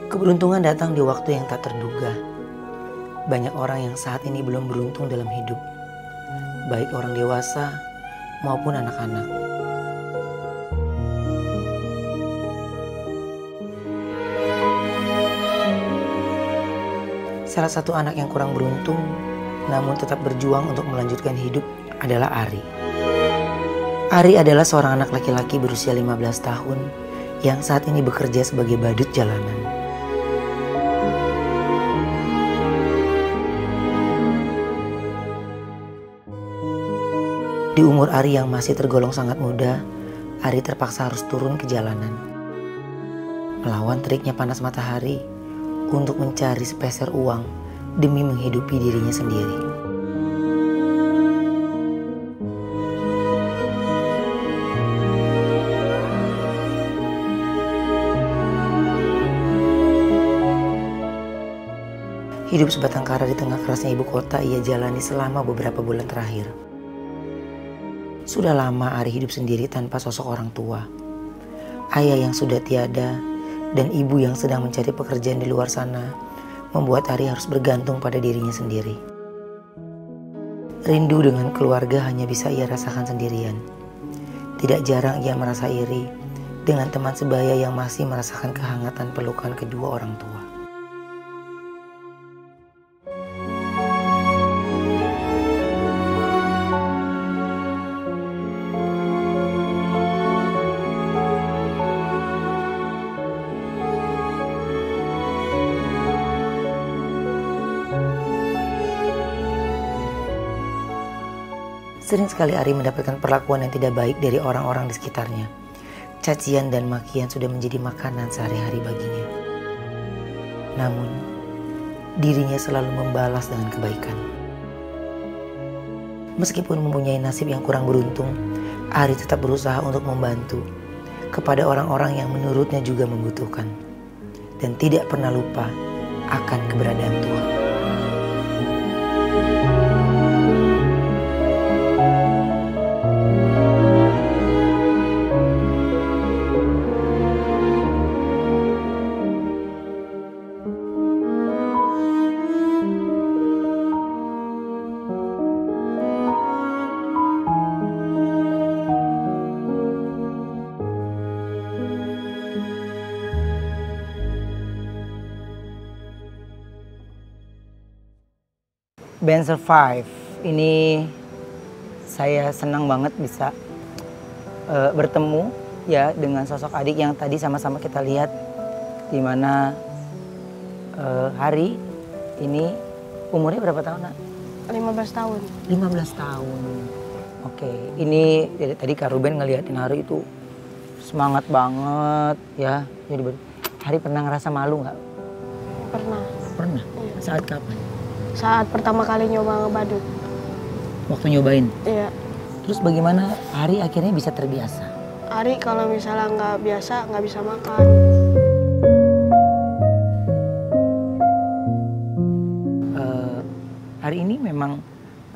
Keberuntungan datang di waktu yang tak terduga. Banyak orang yang saat ini belum beruntung dalam hidup, baik orang dewasa maupun anak-anak. Salah satu anak yang kurang beruntung, namun tetap berjuang untuk melanjutkan hidup adalah Ari. Ari adalah seorang anak laki-laki berusia 15 tahun yang saat ini bekerja sebagai badut jalanan. Di umur Ari yang masih tergolong sangat muda, Ari terpaksa harus turun ke jalanan. Melawan teriknya panas matahari untuk mencari sepeser uang demi menghidupi dirinya sendiri. Hidup sebatang kara di tengah kerasnya ibu kota ia jalani selama beberapa bulan terakhir. Sudah lama Ari hidup sendiri tanpa sosok orang tua. Ayah yang sudah tiada dan ibu yang sedang mencari pekerjaan di luar sana membuat Ari harus bergantung pada dirinya sendiri. Rindu dengan keluarga hanya bisa ia rasakan sendirian. Tidak jarang ia merasa iri dengan teman sebaya yang masih merasakan kehangatan pelukan kedua orang tua. Sering sekali Ari mendapatkan perlakuan yang tidak baik dari orang-orang di sekitarnya. Cacian dan makian sudah menjadi makanan sehari-hari baginya. Namun, dirinya selalu membalas dengan kebaikan. Meskipun mempunyai nasib yang kurang beruntung, Ari tetap berusaha untuk membantu kepada orang-orang yang menurutnya juga membutuhkan. Dan tidak pernah lupa akan keberadaan Tuhan. Band Survive ini saya senang banget bisa bertemu ya dengan sosok adik yang tadi sama-sama kita lihat, di mana Hari ini umurnya berapa tahun, Nak? 15 tahun. 15 tahun. Oke, ini dari tadi Kak Ruben ngeliatin Hari itu semangat banget ya. Jadi Hari pernah ngerasa malu nggak? Pernah. Pernah. Iya. Saat kapan? Saat pertama kali nyoba ngebadut. Waktu nyobain? Iya. Terus bagaimana Hari akhirnya bisa terbiasa? Ari kalau misalnya nggak biasa nggak bisa makan. Hari ini memang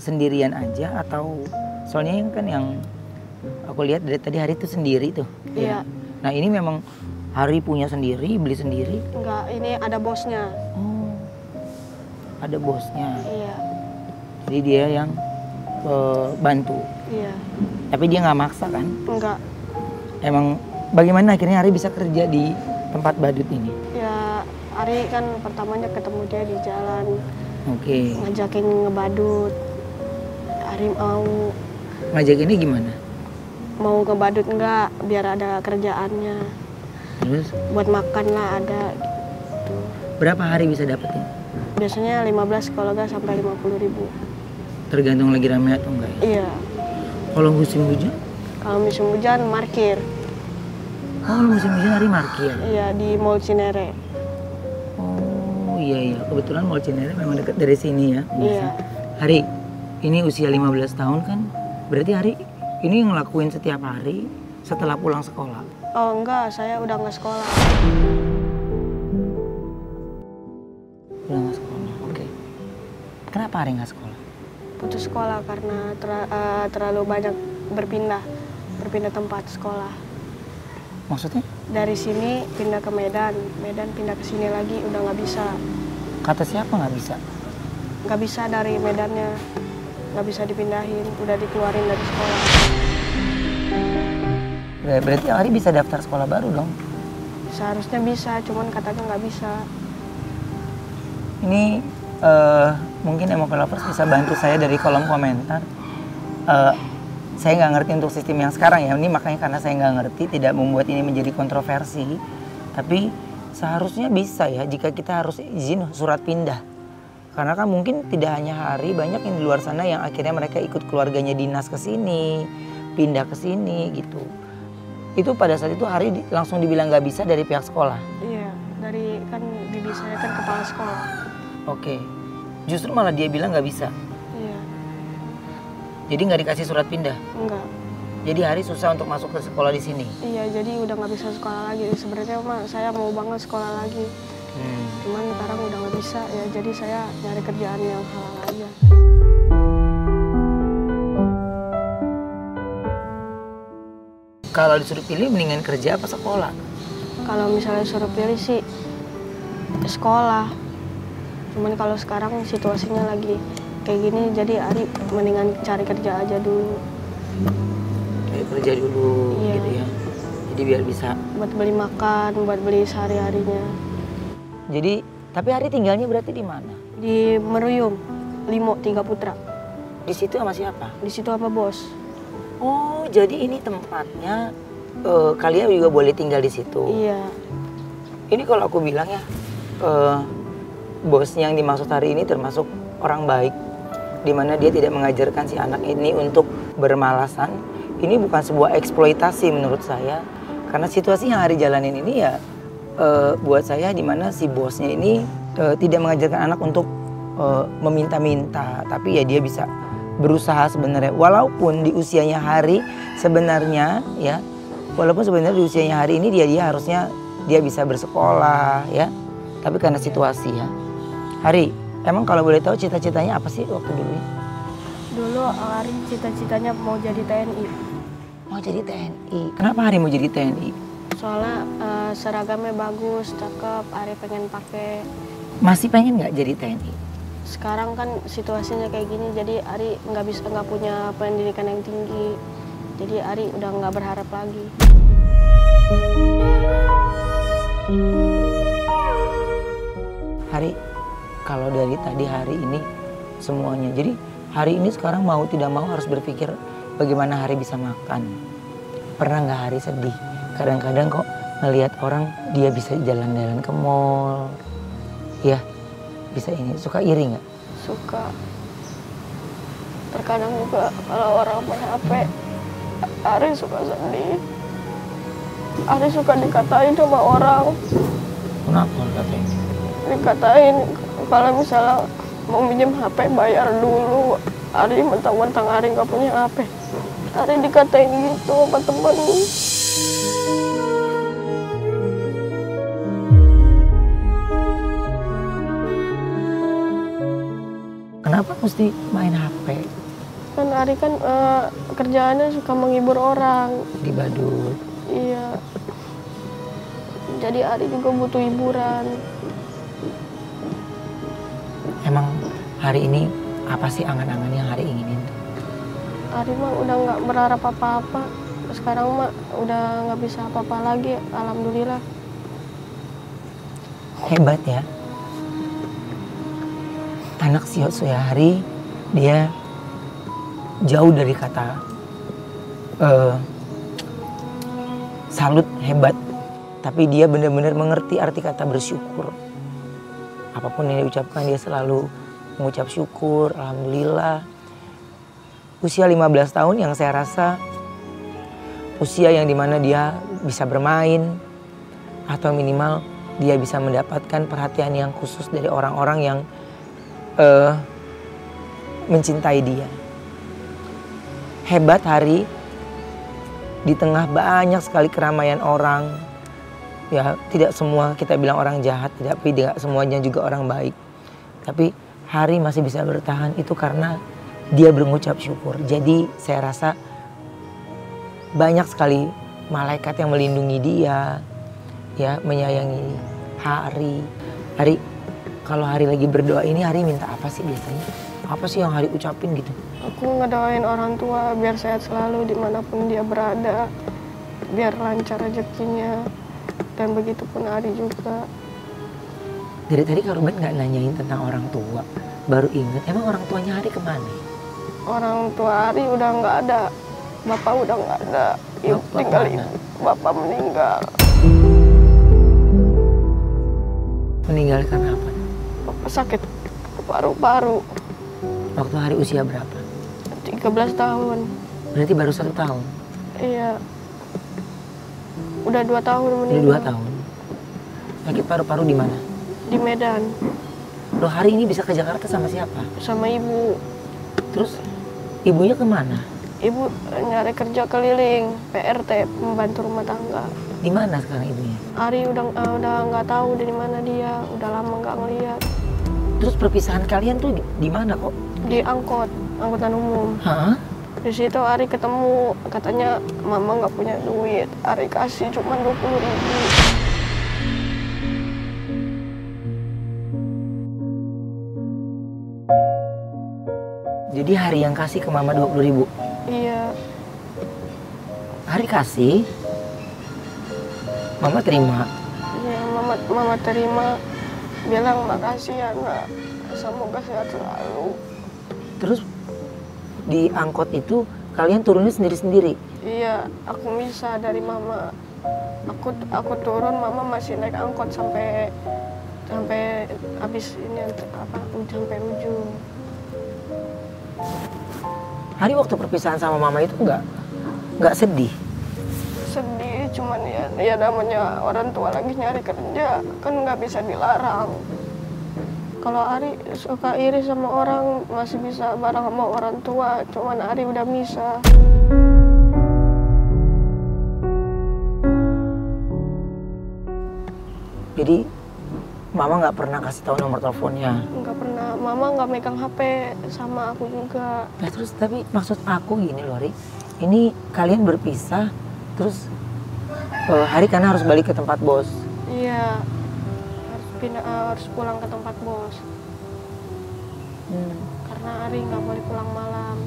sendirian aja atau soalnya yang aku lihat dari tadi Hari itu sendiri tuh. Iya. Ya. Nah ini memang Hari punya sendiri, beli sendiri? Enggak, ini ada bosnya. Oh, ada bosnya. Iya. Jadi dia yang bantu. Iya. Tapi dia nggak maksa kan? Enggak. Emang bagaimana akhirnya Hari bisa kerja di tempat badut ini? Ya, Ari kan pertamanya ketemu dia di jalan. Oke. Ngajakin ngebadut. Ari mau. Ngajak ini gimana? Mau ngebadut enggak, biar ada kerjaannya. Terus? Buat makan lah ada gitu. Berapa Hari bisa dapetin? Biasanya 15, kalau enggak sampai 50.000. Tergantung lagi rame atau enggak ya? Iya. Kalau musim hujan? Kalau musim hujan parkir. Oh, musim hujan Hari parkir? Iya, di Mall Cinere. Oh iya, kebetulan Mall Cinere memang dekat dari sini ya. Iya. Hari, ini usia 15 tahun kan? Berarti Hari ini ngelakuin setiap hari setelah pulang sekolah? Oh enggak, saya udah nggak sekolah. Udah nggak sekolah, oke. Kenapa Hari nggak sekolah? putus sekolah karena terlalu banyak berpindah tempat sekolah. Maksudnya? Dari sini pindah ke Medan pindah ke sini lagi, udah nggak bisa. Kata siapa nggak bisa? Nggak bisa dari Medannya, nggak bisa dipindahin, udah dikeluarin dari sekolah. Berarti Ari bisa daftar sekolah baru dong? Seharusnya bisa, cuman katanya nggak bisa. Ini mungkin Emokel Lovers bisa bantu saya dari kolom komentar. Saya nggak ngerti untuk sistem yang sekarang ya. Ini makanya karena saya nggak ngerti tidak membuat ini menjadi kontroversi. Tapi seharusnya bisa ya jika kita harus izin surat pindah. Karena kan mungkin tidak hanya Hari, banyak yang di luar sana yang akhirnya mereka ikut keluarganya dinas ke sini, pindah ke sini gitu. Itu pada saat itu Hari langsung dibilang nggak bisa dari pihak sekolah. Iya, dari kan bibi saya kan kepala sekolah. Oke, justru malah dia bilang nggak bisa. Iya. Jadi nggak dikasih surat pindah. Enggak. Jadi Hari susah untuk masuk ke sekolah di sini. Iya, jadi udah nggak bisa sekolah lagi. Sebenarnya saya mau banget sekolah lagi. Cuman sekarang udah nggak bisa ya. Jadi saya nyari kerjaan yang halal aja. Kalau disuruh pilih mendingan kerja apa sekolah? Kalau misalnya suruh pilih sih sekolah. Cuman kalau sekarang situasinya lagi kayak gini, jadi Ari mendingan cari kerja aja dulu. Cari kerja dulu Iya. gitu ya. Jadi biar bisa. Buat beli makan, buat beli sehari-harinya. Jadi, tapi Ari tinggalnya berarti di mana? Di Meruyung, Limo, 3 Putra. Di situ sama siapa? Di situ sama bos. Oh, jadi ini tempatnya kalian juga boleh tinggal di situ. Iya. Ini kalau aku bilang ya, bosnya yang dimaksud hari ini termasuk orang baik, di mana dia tidak mengajarkan si anak ini untuk bermalasan. Ini bukan sebuah eksploitasi menurut saya, karena situasi yang Hari jalanin ini ya buat saya di mana si bosnya ini tidak mengajarkan anak untuk meminta-minta, tapi ya dia bisa berusaha sebenarnya. Walaupun di usianya Hari sebenarnya ya, walaupun sebenarnya di usianya Hari ini dia harusnya dia bisa bersekolah ya, tapi karena situasi ya. Hari, emang kalau boleh tahu cita-citanya apa sih waktu dulu? Dulu Ari cita-citanya mau jadi TNI. Mau jadi TNI. Kenapa Hari mau jadi TNI? Soalnya seragamnya bagus, cakep, Ari pengen pakai. Masih pengen nggak jadi TNI? Sekarang kan situasinya kayak gini, jadi Ari nggak punya pendidikan yang tinggi. Jadi Ari udah nggak berharap lagi. Hari, kalau dari tadi Hari ini semuanya. Jadi Hari ini sekarang mau tidak mau harus berpikir bagaimana Hari bisa makan. Pernah nggak Hari sedih? Kadang-kadang kok ngelihat orang dia bisa jalan-jalan ke mall. Ya, bisa ini. Suka iri nggak? Suka. Terkadang juga kalau orang main HP, Ari suka sedih. Ari suka dikatain sama orang. Kenapa katanya? Dikatain kalau misalnya mau minjem HP bayar dulu. Ari mentang-mentang Ari nggak punya HP. Ari dikatain gitu sama temen. Kenapa mesti main HP? Kan Ari kan kerjaannya suka menghibur orang. Di badut. Iya. Jadi Ari juga butuh hiburan. Emang hari ini apa sih angan-angan yang Hari inginin? Ari mah udah nggak berharap apa-apa. Sekarang mah udah nggak bisa apa-apa lagi. Alhamdulillah. Hebat ya. Anak si Hari dia jauh dari kata salut, hebat. Tapi dia benar-benar mengerti arti kata bersyukur. Apapun yang diucapkan dia selalu mengucap syukur, alhamdulillah. Usia 15 tahun yang saya rasa usia yang dimana dia bisa bermain atau minimal dia bisa mendapatkan perhatian yang khusus dari orang-orang yang mencintai dia. Hebat Hari di tengah banyak sekali keramaian orang. Ya, tidak semua kita bilang orang jahat, tidak semuanya juga orang baik. Tapi Hari masih bisa bertahan itu karena dia berucap syukur. Jadi saya rasa banyak sekali malaikat yang melindungi dia, ya, menyayangi Hari. Hari, kalau Hari lagi berdoa ini, Hari minta apa sih biasanya? Apa sih yang Hari ucapin gitu? Aku ngedoain orang tua biar sehat selalu dimanapun dia berada, biar lancar rezekinya, dan begitu pun Ari juga. Dari tadi Kak Ruben nggak nanyain tentang orang tua, baru inget. Emang orang tuanya Hari kemana? Orang tua Ari udah nggak ada, bapak udah nggak ada, ibu tinggal ibu, bapak meninggal. Meninggal karena apa? Bapak sakit paru-paru. Waktu Hari usia berapa? 13 tahun. Berarti baru 1 tahun? Iya. Udah 2 tahun meninggal. Udah 2 tahun. Sakit paru-paru di mana? Di Medan. Loh, Hari ini bisa ke Jakarta sama siapa? Sama ibu. Terus ibunya kemana? Ibu nyari kerja keliling, PRT, pembantu rumah tangga. Di mana sekarang ibunya? Ari udah nggak tahu di mana dia, udah lama nggak ngeliat. Terus perpisahan kalian tuh di mana kok? Di angkutan umum. Hah? Di situ Ari ketemu, katanya mama nggak punya duit. Ari kasih cuma 20.000. Jadi Hari yang kasih ke mama 20.000? Iya. Hari kasih, mama terima. Iya, mama terima, bilang makasih ya nak, semoga sehat selalu. Terus di angkot itu kalian turunnya sendiri-sendiri? Iya, aku misah dari mama. Aku turun, mama masih naik angkot sampai habis ini sampai ujung. Hari waktu perpisahan sama mama itu nggak sedih? Sedih, cuman ya namanya orang tua lagi nyari kerja, kan nggak bisa dilarang. Kalau Ari suka iri sama orang, masih bisa bareng sama orang tua, cuman Ari udah misah. Jadi mama nggak pernah kasih tahu nomor teleponnya? Nggak pernah, mama nggak megang HP sama aku juga. Nah, terus tapi maksud aku gini loh, Ri. Ini kalian berpisah, terus Hari karena harus balik ke tempat bos. Iya, harus pulang ke tempat bos. Karena Ari nggak boleh pulang malam.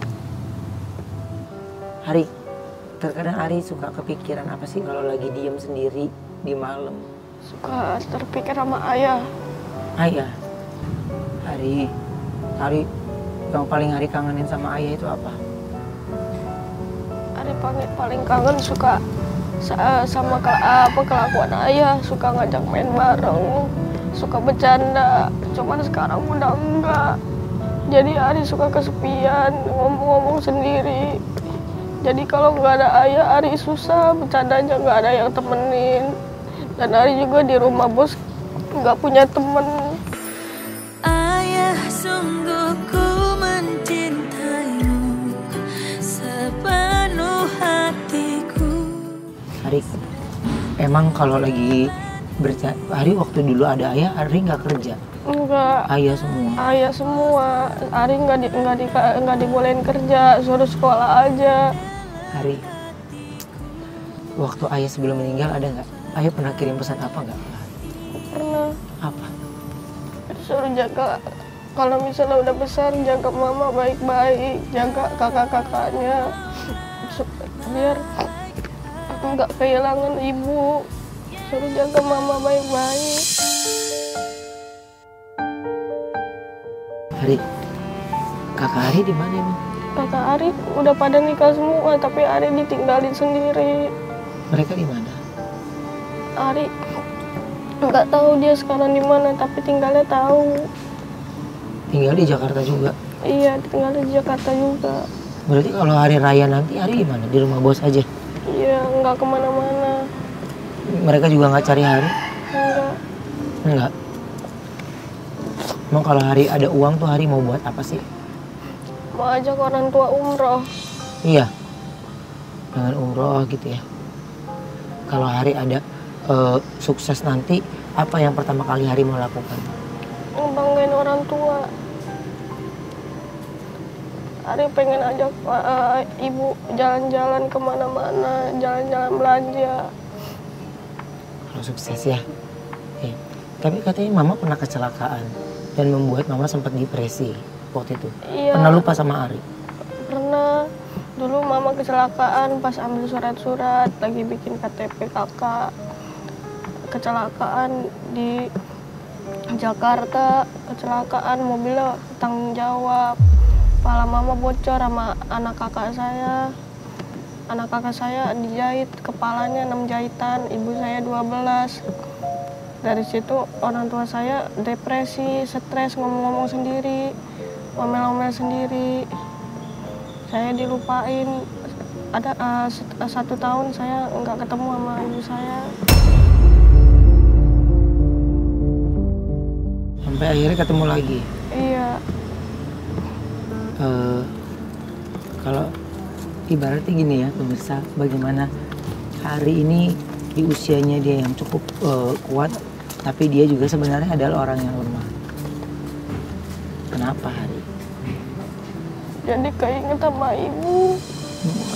Hari, terkadang Ari suka kepikiran apa sih kalau lagi diem sendiri di malam? Suka terpikir sama ayah. Ayah? Hari, yang paling Hari kangenin sama ayah itu apa? Ari paling kangen suka sama kelakuan ayah, suka ngajak main bareng, suka bercanda. Cuman sekarang udah enggak. Jadi Ari suka kesepian, ngomong-ngomong sendiri. Jadi kalau nggak ada ayah, Ari susah, bercandanya nggak ada yang temenin. Dan Ari juga di rumah bos nggak punya temen. Ayah, sungguh ku mencintaimu sepenuh hatiku. Hari, emang kalau lagi Hari waktu dulu ada ayah, Hari nggak kerja? Enggak. Ayah semua? Ayah semua. Ari nggak dibolehin kerja, suruh sekolah aja. Hari, waktu ayah sebelum meninggal ada nggak? Ayah pernah kirim pesan apa nggak? Pernah. Apa? Suruh jaga, kalau misalnya udah besar, jaga mama baik-baik, jaga kakak-kakaknya, biar aku nggak kehilangan ibu. Suruh jaga mama baik-baik. Hari, kakak Hari di mana emang? Kakak Ari udah pada nikah semua, tapi Ari ditinggalin sendiri. Mereka di mana? Ari nggak tahu dia sekarang di mana, tapi tinggalnya tahu. Tinggal di Jakarta juga? Iya, tinggal di Jakarta juga. Berarti kalau hari raya nanti Hari di mana? Di rumah bos aja? Iya, nggak kemana-mana. Mereka juga nggak cari Hari? Enggak. Enggak. Emang kalau Hari ada uang tuh Hari mau buat apa sih? Mau ajak orang tua umroh. Iya. Dengan umroh gitu ya. Kalau Hari ada sukses nanti, apa yang pertama kali Hari mau lakukan? Ngebanggain orang tua. Ari pengen ajak ibu jalan-jalan kemana-mana, jalan-jalan belanja. Kalau sukses ya. Tapi katanya mama pernah kecelakaan dan membuat mama sempat depresi waktu itu. Iya. Pernah lupa sama Ari? Pernah. Dulu mama kecelakaan pas ambil surat-surat, lagi bikin KTP kakak. Kecelakaan di Jakarta, kecelakaan mobilnya tanggung jawab. Kepala mama bocor sama anak kakak saya. Anak kakak saya dijahit, kepalanya 6 jahitan, ibu saya 12. Dari situ orang tua saya depresi, stres, ngomong-ngomong sendiri, ngomel-ngomel sendiri. Saya dilupain. Ada 1 tahun saya nggak ketemu sama ibu saya. Sampai akhirnya ketemu lagi. Iya. Kalau ibaratnya gini ya pemirsa, bagaimana Hari ini di usianya dia yang cukup kuat, tapi dia juga sebenarnya adalah orang yang lemah. Kenapa Hari? Jadi keinget sama ibu.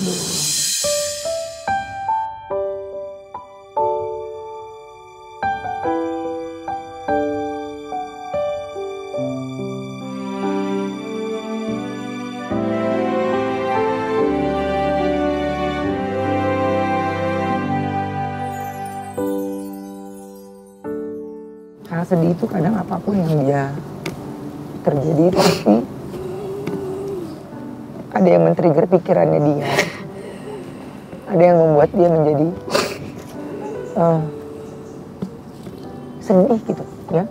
Aduh. Karena sedih itu kadang apapun yang dia terjadi pasti ada yang men-trigger pikirannya dia, ada yang membuat dia menjadi sedih gitu ya.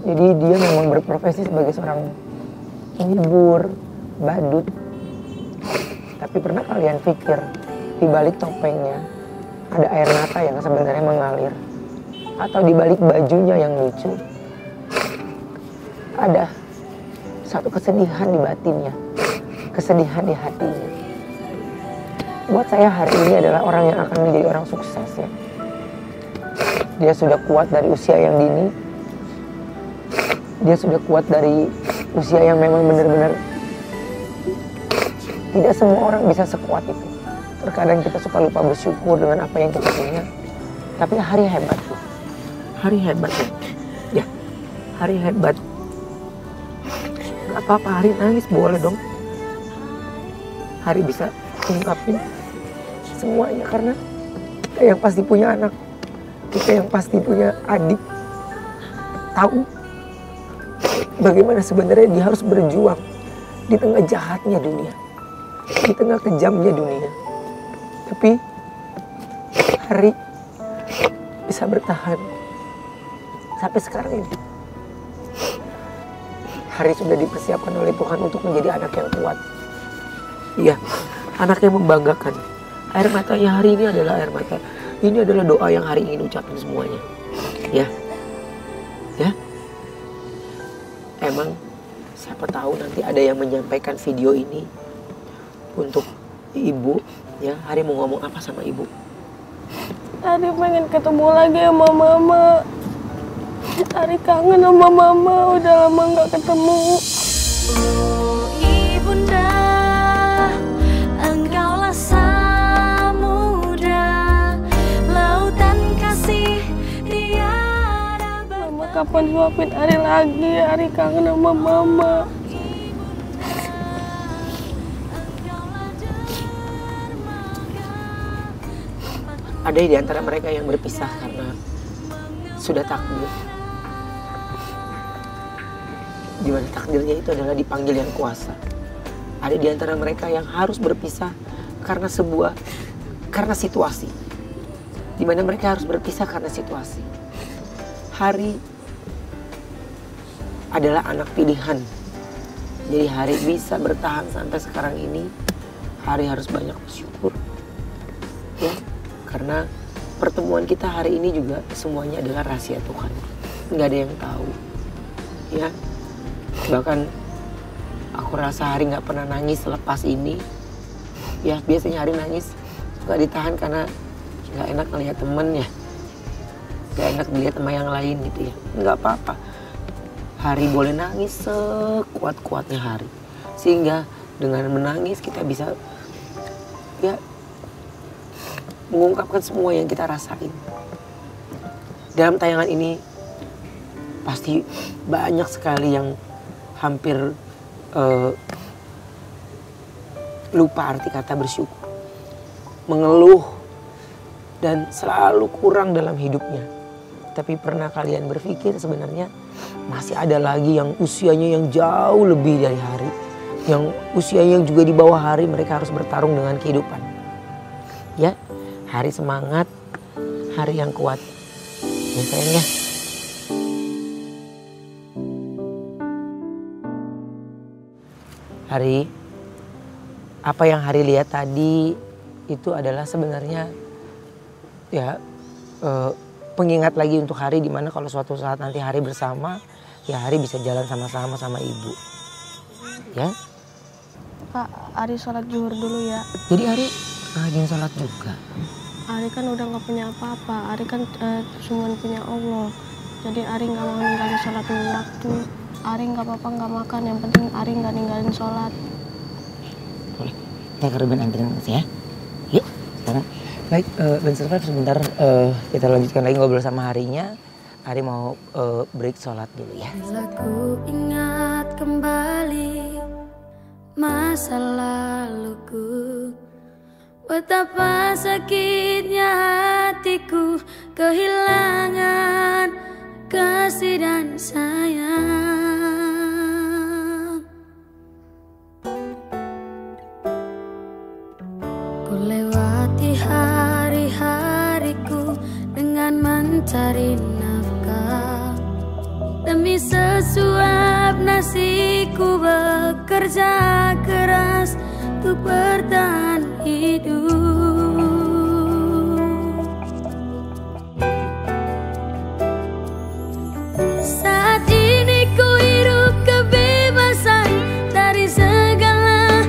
Jadi dia memang berprofesi sebagai seorang penghibur, badut. Tapi pernah kalian pikir di balik topengnya ada air mata yang sebenarnya mengalir? Atau di balik bajunya yang lucu ada satu kesedihan di batinnya, kesedihan di hatinya. Buat saya Hari ini adalah orang yang akan menjadi orang sukses ya. Dia sudah kuat dari usia yang dini. Dia sudah kuat dari usia yang memang benar-benar tidak semua orang bisa sekuat itu. Terkadang kita suka lupa bersyukur dengan apa yang kita punya. Tapi Hari hebat tuh. Hari hebat ya. Hari hebat. Gak apa-apa Hari nangis boleh dong. Hari bisa ungkapin semuanya karena kita yang pasti punya anak, kita yang pasti punya adik, tahu bagaimana sebenarnya dia harus berjuang di tengah jahatnya dunia, di tengah kejamnya dunia. Tapi Hari bisa bertahan sampai sekarang ini. Hari sudah dipersiapkan oleh Tuhan untuk menjadi anak yang kuat. Iya, anak yang membanggakan. Air matanya Hari ini adalah air mata. Ini adalah doa yang Hari ingin ucapin semuanya. Ya. Ya. Emang siapa tahu nanti ada yang menyampaikan video ini untuk ibu. Ya, Hari mau ngomong apa sama ibu? Hari pengen ketemu lagi sama mama. Hari kangen sama mama, udah lama nggak ketemu. Oh ibunda, engkaulah samudra, lautan kasih tiada batas. Mama kapan suapin Hari lagi? Hari kangen sama mama. Ada di antara mereka yang berpisah karena sudah takdir. Di mana takdirnya itu adalah dipanggil yang kuasa. Ada di antara mereka yang harus berpisah karena karena situasi. Di mana mereka harus berpisah karena situasi. Hari adalah anak pilihan. Jadi Hari bisa bertahan sampai sekarang ini. Hari harus banyak bersyukur. Ya, karena pertemuan kita hari ini juga semuanya adalah rahasia Tuhan. Nggak ada yang tahu. Ya. Bahkan aku rasa Hari nggak pernah nangis selepas ini. Ya biasanya Hari nangis suka ditahan karena nggak enak ngelihat temen ya, nggak enak dilihat sama yang lain gitu ya. Nggak apa-apa. Hari boleh nangis sekuat-kuatnya Hari, Sehingga dengan menangis kita bisa ya mengungkapkan semua yang kita rasain. Dalam tayangan ini pasti banyak sekali yang hampir lupa arti kata bersyukur, mengeluh, dan selalu kurang dalam hidupnya. Tapi pernah kalian berpikir sebenarnya masih ada lagi yang usianya yang jauh lebih dari Hari, yang usianya juga di bawah Hari, mereka harus bertarung dengan kehidupan. Ya, Hari semangat, Hari yang kuat. Ya sayang ya. Hari, apa yang Hari lihat tadi itu adalah sebenarnya ya pengingat lagi untuk Hari, dimana kalau suatu saat nanti Hari bersama, ya Hari bisa jalan sama-sama sama ibu. Ya. Pak, Ari sholat zuhur dulu ya. Jadi Hari rajin sholat juga. Ari kan udah nggak punya apa-apa. Ari kan cuma punya Allah. Jadi Ari nggak mau ninggalin sholat lima waktu. Ari nggak apa-apa nggak makan. Yang penting Ari nggak ninggalin sholat. Boleh. Kita ke Ruben anterin ya. Yuk, sekarang. Baik, Ben Survive sebentar kita lanjutkan lagi ngobrol sama Harinya. Hari mau break sholat dulu ya. Bila ku ingat kembali masa laluku, betapa sakitnya hatiku kehilangan kasih dan sayang. Ku lewati hari-hariku dengan mencari nafkah, demi sesuap nasiku bekerja keras untuk bertahan hidup. Saat ini ku hidup kebebasan dari segala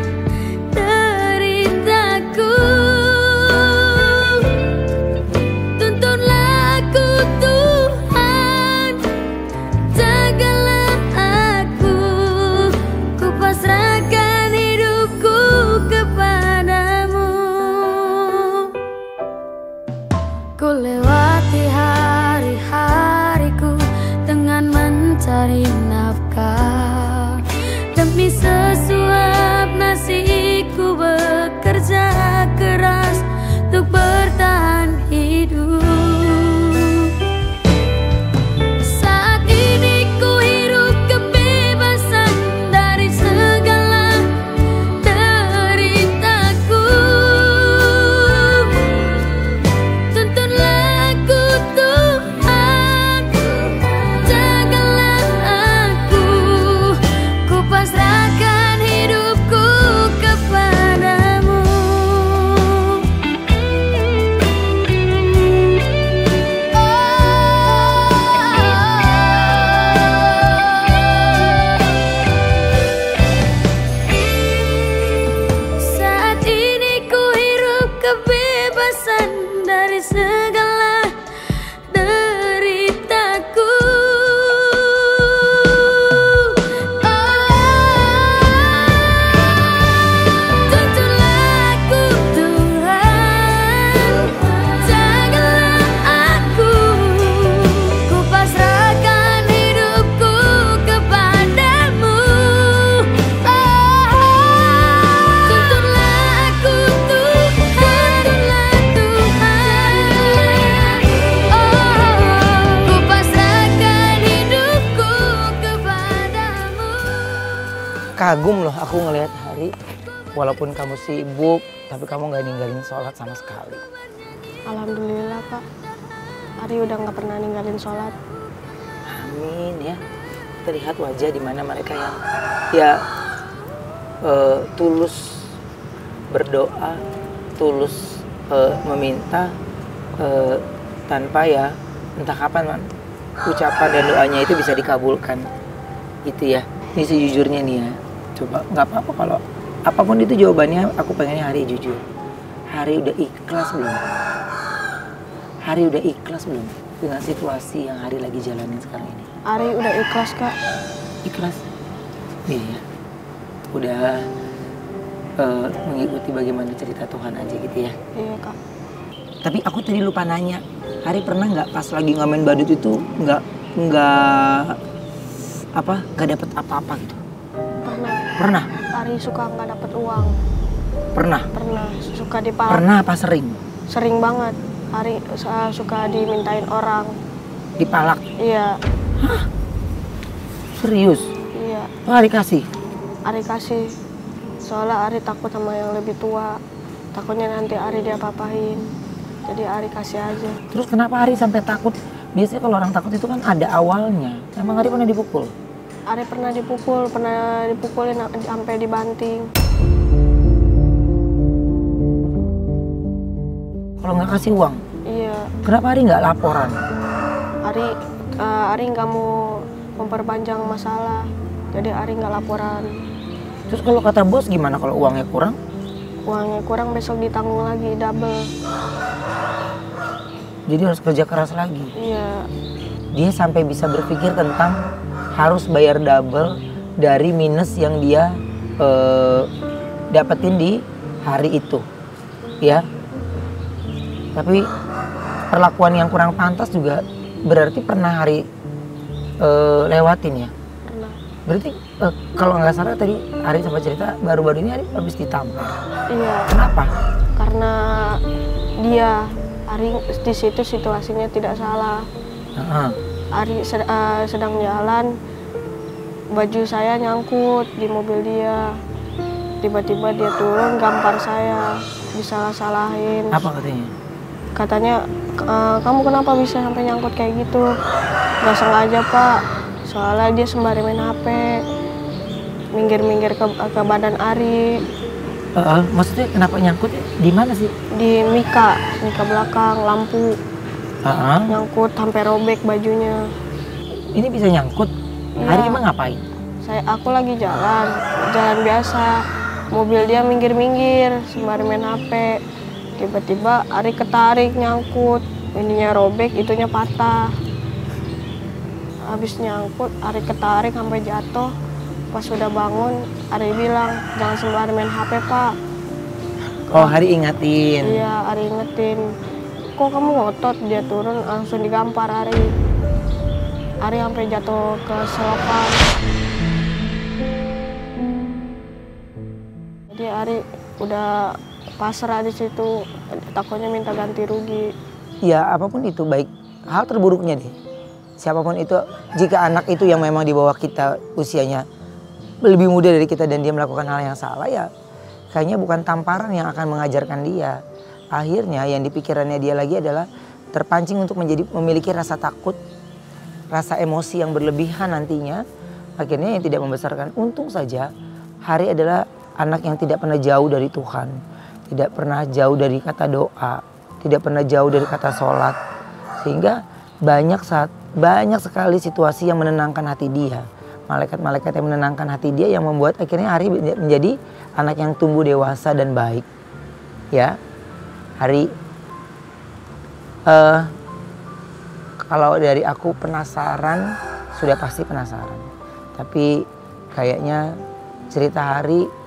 deritaku. Tuntunlah aku Tuhan, jagalah aku, ku pasrahkan hidupku kepadamu. Ku lewati hari-hariku dengan mencari nafkah, demi sesuap nasiku bekerja keras untuk bertahan hidup. Saat ini ku hidup kebebasan dari segala deritaku. Tuntunlah aku Tuhan, jagalah aku, ku pasrahkan hidupku kepadamu. Saat ini ku hidup kebebasan dari segala deritaku. Tuntunlah aku Tuhan, jagalah aku, ku pasrahkan hidupku kepadamu. Tuntunlah aku Tuhan, ku pasrahkan hidupku kepadamu. Kagum loh aku ngelihat Hari, walaupun kamu sibuk, tapi kamu nggak ninggalin sholat sama sekali. Alhamdulillah Pak, Ari udah nggak pernah ninggalin sholat. Amin ya. Kita lihat wajah di mana mereka yang ya tulus berdoa, tulus meminta tanpa ya entah kapan ucapan dan doanya itu bisa dikabulkan gitu ya. Ini sejujurnya nih ya, coba nggak apa-apa kalau apapun itu jawabannya, aku pengennya Hari jujur. Hari udah ikhlas belum? Hari udah ikhlas belum dengan situasi yang Hari lagi jalanin sekarang ini? Ari udah ikhlas Kak. Ikhlas? Iya. udah mengikuti bagaimana cerita Tuhan aja gitu ya. Iya Kak. Tapi aku tadi lupa nanya, Ari pernah nggak pas lagi ngamen badut itu nggak dapet apa-apa gitu? Pernah. Pernah? Ari suka nggak dapet uang. Pernah? Pernah. Suka dipalak. Pernah apa sering? Sering banget. Ari suka dimintain orang. Dipalak? Iya. Hah? Serius? Iya. Oh, Ari kasih? Ari kasih. Soalnya Ari takut sama yang lebih tua. Takutnya nanti Ari diapa-apain. Jadi Ari kasih aja. Terus kenapa Ari sampai takut? Biasanya kalau orang takut itu kan ada awalnya. Emang Ari pernah dipukul? Ari pernah dipukulin sampai dibanting. Kalau nggak kasih uang? Iya. Kenapa Ari nggak laporan? Ari nggak mau memperpanjang masalah. Jadi Ari nggak laporan. Terus kalau kata bos gimana kalau uangnya kurang? Uangnya kurang besok ditanggung lagi double. Jadi harus kerja keras lagi. Iya. Dia sampai bisa berpikir tentang harus bayar double dari minus yang dia dapetin di hari itu, ya. Tapi perlakuan yang kurang pantas juga berarti pernah Hari lewatin ya. Pernah. Berarti kalau nggak salah tadi Ari sempat cerita baru-baru ini Ari habis ditampar. Iya. Kenapa? Karena dia Ari di situ situasinya tidak salah. Ari sedang jalan, baju saya nyangkut di mobil dia. Tiba-tiba dia turun gampar saya, disalah-salahin. Apa katanya? Katanya, kamu kenapa bisa sampai nyangkut kayak gitu? Gak sengaja Pak, soalnya dia sembari main HP. Minggir-minggir ke badan Ari. Maksudnya kenapa nyangkut? Di mana sih? Di mika belakang, lampu. Nyangkut sampai robek bajunya. Ini bisa nyangkut? Iya. Hari emang ngapain? Aku lagi jalan biasa. Mobil dia minggir-minggir, sembari main HP. Tiba-tiba Ari ketarik nyangkut, ininya robek, itunya patah. Habis nyangkut, Ari ketarik sampai jatuh. Pas sudah bangun, Ari bilang, jangan sembari main HP Pak. Oh, Hari ingatin. Iya, Ari ingetin. Kok kamu ngotot? Dia turun langsung digampar Ari. Ari sampai jatuh ke selokan. Jadi Ari udah pasrah di situ, takutnya minta ganti rugi. Ya apapun itu, baik hal terburuknya deh. Siapapun itu, jika anak itu yang memang di bawah kita usianya lebih muda dari kita dan dia melakukan hal yang salah, ya kayaknya bukan tamparan yang akan mengajarkan dia. Akhirnya yang di pikirannya dia lagi adalah terpancing untuk memiliki rasa takut, rasa emosi yang berlebihan nantinya. Akhirnya yang tidak membesarkan. Untung saja Hari adalah anak yang tidak pernah jauh dari Tuhan. Tidak pernah jauh dari kata doa, tidak pernah jauh dari kata sholat. Sehingga banyak sekali situasi yang menenangkan hati dia. Malaikat-malaikat yang menenangkan hati dia yang membuat akhirnya Hari menjadi anak yang tumbuh dewasa dan baik. Ya, Hari, kalau dari aku penasaran, sudah pasti penasaran. Tapi kayaknya cerita Hari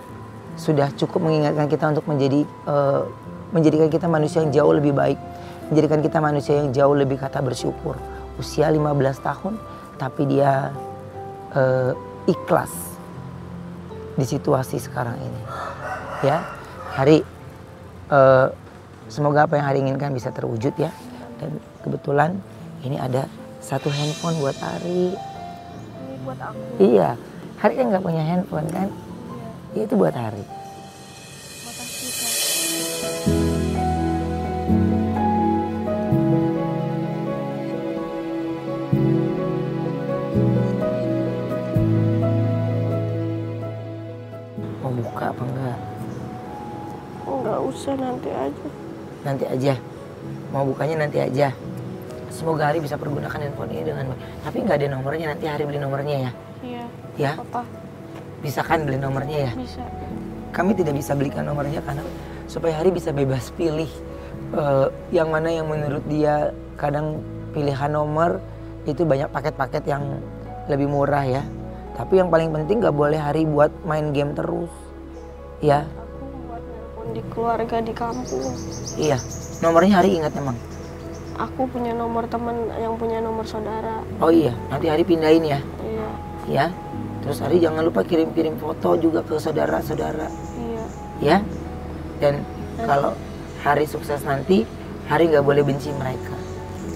sudah cukup mengingatkan kita untuk menjadikan kita manusia yang jauh lebih baik. Menjadikan kita manusia yang jauh lebih kata bersyukur. Usia 15 tahun tapi dia ikhlas di situasi sekarang ini. Ya, Hari, semoga apa yang Hari inginkan bisa terwujud ya. Dan kebetulan ini ada satu handphone buat Hari. Ini buat aku. Iya, Hari kan nggak punya handphone kan? Iya, itu buat Hari. Makasih Kak. Mau buka apa enggak? Nggak usah, nanti aja. Nanti aja. Mau bukanya nanti aja. Semoga Hari bisa pergunakan handphone ini dengan baik. Tapi nggak ada nomornya, nanti Hari beli nomornya ya. Iya. Ya? Apa? Bisa kan beli nomornya ya? Bisa. Kami tidak bisa belikan nomornya karena supaya Hari bisa bebas pilih yang mana yang menurut dia. Kadang pilihan nomor itu banyak paket-paket yang lebih murah ya. Tapi yang paling penting gak boleh Hari buat main game terus. Ya. Aku buat nelpon di keluarga di kampung. Iya. Nomornya Hari ingat emang? Aku punya nomor teman yang punya nomor saudara. Oh iya, nanti Hari pindahin ya. Iya, Ya. Terus Hari jangan lupa kirim-kirim foto juga ke saudara-saudara. iya. Ya. Dan kalau Hari sukses nanti, Hari nggak boleh benci mereka.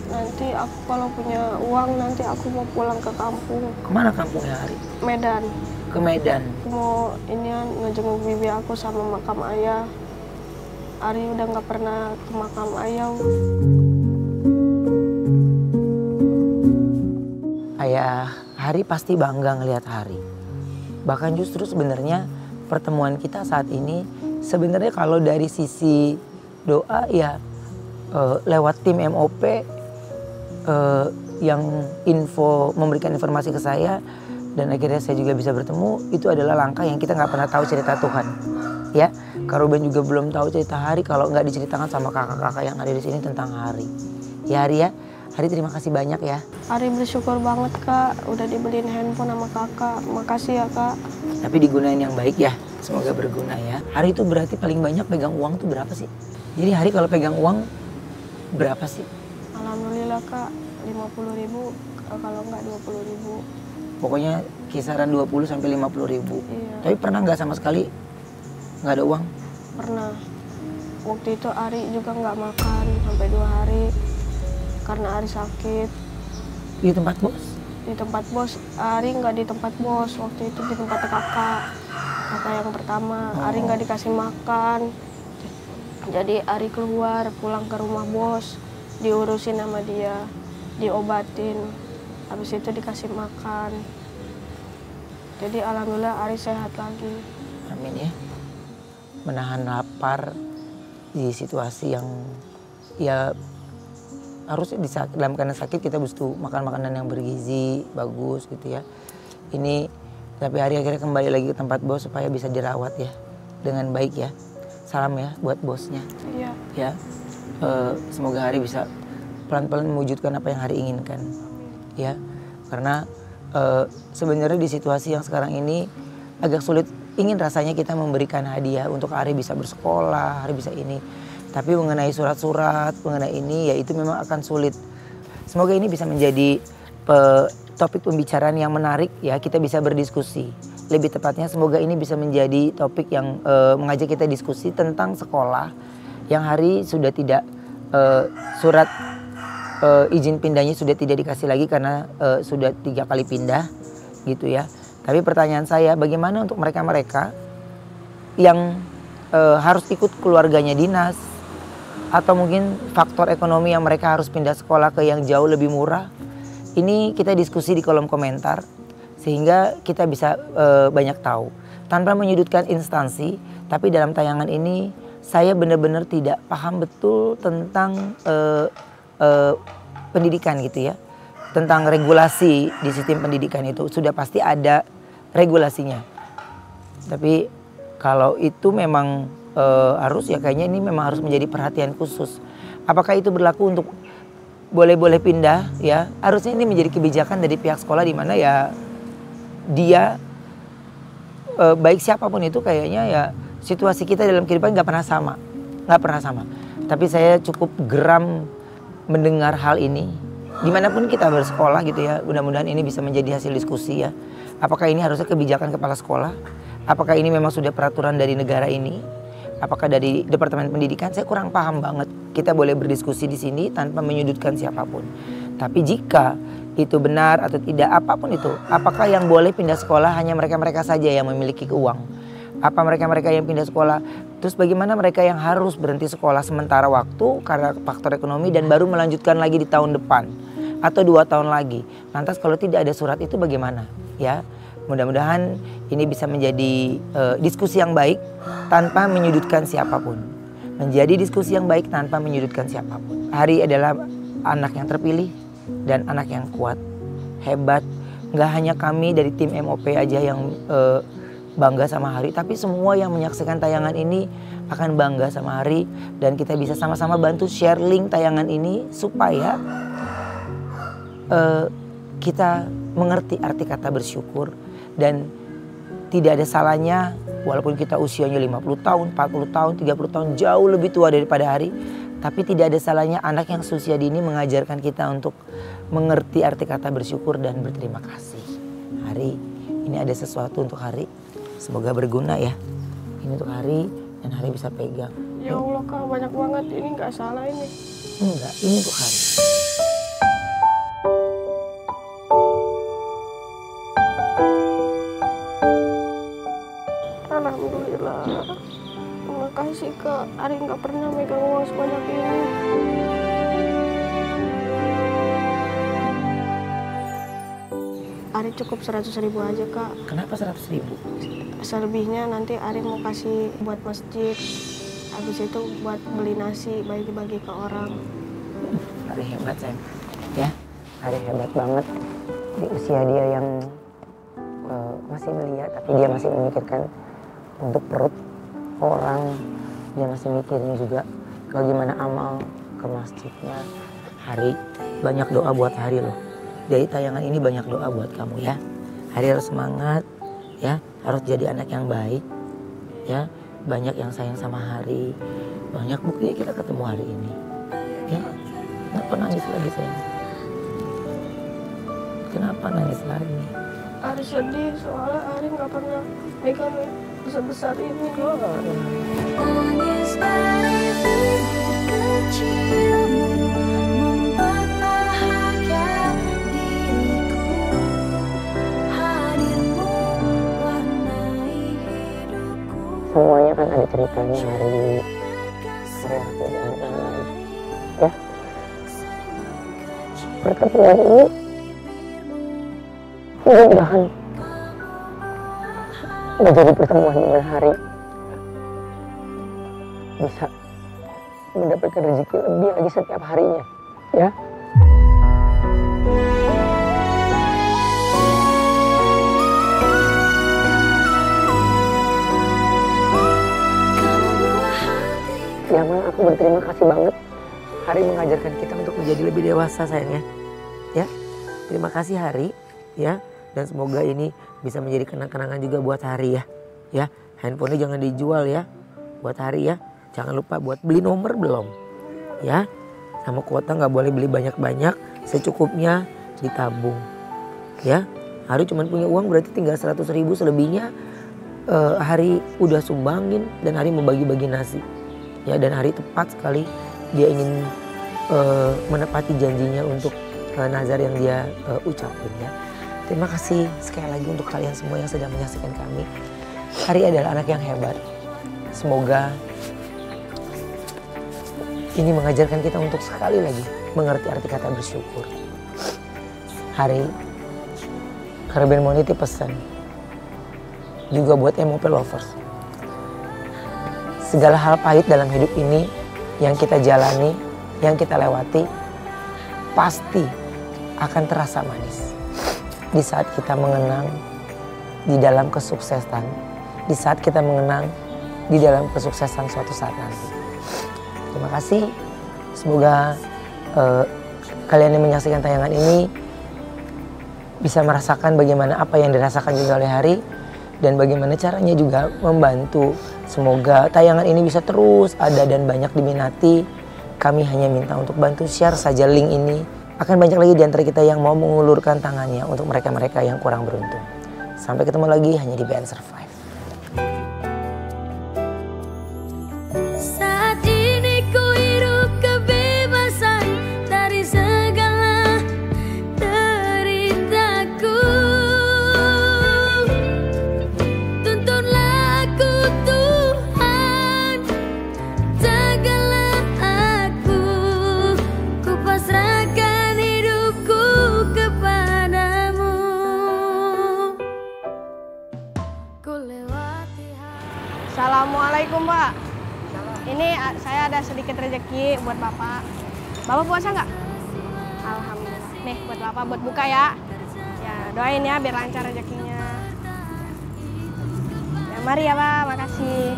Nanti aku kalau punya uang nanti aku mau pulang ke kampung. Kemana kampungnya Hari? Medan. Ke Medan. Aku mau ngejenguk bibi aku sama makam ayah. Ari udah nggak pernah ke makam ayah. Ayah Hari pasti bangga ngelihat Hari. Bahkan justru sebenarnya pertemuan kita saat ini sebenarnya kalau dari sisi doa ya lewat tim MOP yang memberikan informasi ke saya dan akhirnya saya juga bisa bertemu, itu adalah langkah yang kita nggak pernah tahu cerita Tuhan. Ya, Kak Ruben juga belum tahu cerita Hari kalau nggak diceritakan sama kakak-kakak yang ada di sini tentang Hari. Ya Hari ya. Hari terima kasih banyak ya. Ari bersyukur banget Kak, udah dibeliin handphone sama kakak. Makasih ya Kak. Tapi digunain yang baik ya. Semoga berguna ya. Hari itu berarti paling banyak pegang uang tuh berapa sih? Jadi Hari kalau pegang uang berapa sih? Alhamdulillah Kak, 50.000 kalau nggak 20.000. Pokoknya kisaran 20 sampai 50.000. Iya. Tapi pernah nggak sama sekali nggak ada uang? Pernah. Waktu itu Ari juga nggak makan sampai 2 hari karena Ari sakit. Di tempat bos? Di tempat bos, Ari nggak di tempat bos. Waktu itu di tempat kakak yang pertama. Ari nggak dikasih makan. Jadi Ari keluar pulang ke rumah bos, diurusin sama dia, diobatin. Habis itu dikasih makan. Jadi alhamdulillah Ari sehat lagi. Amin ya. Menahan lapar di situasi yang ya harusnya dalam keadaan sakit kita butuh makan makanan yang bergizi, bagus gitu ya. Ini tapi Hari akhirnya kembali lagi ke tempat bos supaya bisa dirawat ya dengan baik ya. Salam ya buat bosnya. Iya. Ya, semoga Hari bisa pelan-pelan mewujudkan apa yang Hari inginkan. Ya, karena sebenarnya di situasi yang sekarang ini agak sulit. Ingin rasanya kita memberikan hadiah untuk Hari bisa bersekolah, Hari bisa ini. Tapi mengenai surat-surat, mengenai ini ya itu memang akan sulit. Semoga ini bisa menjadi topik pembicaraan yang menarik ya, kita bisa berdiskusi. Lebih tepatnya semoga ini bisa menjadi topik yang mengajak kita diskusi tentang sekolah yang Hari sudah tidak surat izin pindahnya sudah tidak dikasih lagi karena sudah 3 kali pindah gitu ya. Tapi pertanyaan saya bagaimana untuk mereka-mereka yang harus ikut keluarganya dinas atau mungkin faktor ekonomi yang mereka harus pindah sekolah ke yang jauh lebih murah. Ini kita diskusi di kolom komentar sehingga kita bisa banyak tahu. Tanpa menyudutkan instansi, tapi dalam tayangan ini saya benar-benar tidak paham betul tentang pendidikan gitu ya. Tentang regulasi di sistem pendidikan itu sudah pasti ada regulasinya. Tapi kalau itu memang harus ya kayaknya ini memang harus menjadi perhatian khusus. Apakah itu berlaku untuk boleh-boleh pindah ya? Harusnya ini menjadi kebijakan dari pihak sekolah di mana ya dia baik siapapun itu kayaknya ya situasi kita dalam kehidupan nggak pernah sama. Tapi saya cukup geram mendengar hal ini. Dimanapun kita bersekolah gitu ya, mudah-mudahan ini bisa menjadi hasil diskusi ya. Apakah ini harusnya kebijakan kepala sekolah? Apakah ini memang sudah peraturan dari negara ini? Apakah dari Departemen Pendidikan? Saya kurang paham banget. Kita boleh berdiskusi di sini tanpa menyudutkan siapapun. Tapi jika itu benar atau tidak, apapun itu, apakah yang boleh pindah sekolah hanya mereka-mereka saja yang memiliki uang? Apa mereka-mereka yang pindah sekolah? Terus bagaimana mereka yang harus berhenti sekolah sementara waktu karena faktor ekonomi dan baru melanjutkan lagi di tahun depan? Atau 2 tahun lagi. Lantas kalau tidak ada surat itu bagaimana? Ya, mudah-mudahan ini bisa menjadi diskusi yang baik tanpa menyudutkan siapapun. Menjadi diskusi yang baik tanpa menyudutkan siapapun. Hari adalah anak yang terpilih dan anak yang kuat, hebat. Nggak hanya kami dari tim MOP aja yang bangga sama Hari, tapi semua yang menyaksikan tayangan ini akan bangga sama Hari dan kita bisa sama-sama bantu share link tayangan ini supaya kita mengerti arti kata bersyukur Dan tidak ada salahnya walaupun kita usianya 50 tahun, 40 tahun, 30 tahun jauh lebih tua daripada Hari. Tapi tidak ada salahnya anak yang seusia dini mengajarkan kita untuk mengerti arti kata bersyukur dan berterima kasih. Hari, ini ada sesuatu untuk Hari. Semoga berguna ya. Ini untuk Hari dan Hari bisa pegang. Ya Allah Kak, banyak banget. Ini nggak salah ini. Enggak, ini untuk Hari. Alhamdulillah. Terima kasih Kak. Ari nggak pernah megang uang sebanyak ini. Ari cukup 100.000 aja Kak. Kenapa 100.000? Selebihnya nanti Ari mau kasih buat masjid. Habis itu buat beli nasi, bagi-bagi ke orang. Hari hebat sayang. Ya, Hari hebat banget. Di usia dia yang masih belia, tapi dia masih memikirkan untuk perut orang. Dia masih mikirin juga bagaimana amal ke masjidnya. Hari, banyak doa buat Hari loh. Dari tayangan ini banyak doa buat kamu ya. Hari harus semangat ya, harus jadi anak yang baik ya. Banyak yang sayang sama Hari. Banyak bukti kita ketemu hari ini. Ya, kenapa nangis lagi sayang? Kenapa nangis lagi? Ari sedih soalnya Ari nggak pernah megang besar-besar ini. Tangis dari bibir kecilmu membuat bahagia diriku. Hadirmu warnai hidupku. Semuanya kan ada ceritanya Hari. Hari aku dan yang lain. Ya. Pertemuan ini mudah-mudahan menjadi pertemuan di mana Hari bisa mendapatkan rezeki lebih lagi setiap harinya. Ya. Ya Ma, aku berterima kasih banget. Hari mengajarkan kita untuk menjadi lebih dewasa sayangnya. Ya, terima kasih Hari. Ya, dan semoga ini bisa menjadi kenang-kenangan juga buat Hari ya. Ya, handphonenya jangan dijual ya, buat Hari ya. Jangan lupa buat beli nomor belum. Ya, sama kuota nggak boleh beli banyak-banyak, secukupnya ditabung. Ya, Hari cuma punya uang berarti tinggal 100.000, selebihnya Hari udah sumbangin dan Hari mau bagi-bagi nasi. Ya, dan Hari tepat sekali dia ingin menepati janjinya untuk nazar yang dia ucapin ya. Terima kasih sekali lagi untuk kalian semua yang sedang menyaksikan kami. Hari adalah anak yang hebat. Semoga ini mengajarkan kita untuk sekali lagi mengerti arti kata bersyukur. Hari, Karben mau nitip pesan juga buat MOP lovers. Segala hal pahit dalam hidup ini yang kita jalani, yang kita lewati, pasti akan terasa manis. Di saat kita mengenang di dalam kesuksesan, di saat kita mengenang di dalam kesuksesan suatu saat nanti. Terima kasih. Semoga kalian yang menyaksikan tayangan ini bisa merasakan bagaimana apa yang dirasakan juga oleh Hari dan bagaimana caranya juga membantu. Semoga tayangan ini bisa terus ada dan banyak diminati. Kami hanya minta untuk bantu share saja link ini. Akan banyak lagi di antara kita yang mau mengulurkan tangannya untuk mereka-mereka yang kurang beruntung. Sampai ketemu lagi hanya di BN Survive. Saat ini ku hidup kebebasan dari segala deritaku. Tuntunlah aku Tuhan, jagalah aku. Ku pasrahkan hidupku kepadamu. Ku lewati Assalamualaikum Pak. Ini saya ada sedikit rezeki buat Bapak. Bapak puasa nggak? Alhamdulillah. Nih buat Bapak buat buka ya. Ya doain ya biar lancar rezekinya. Ya mari ya Pak, makasih.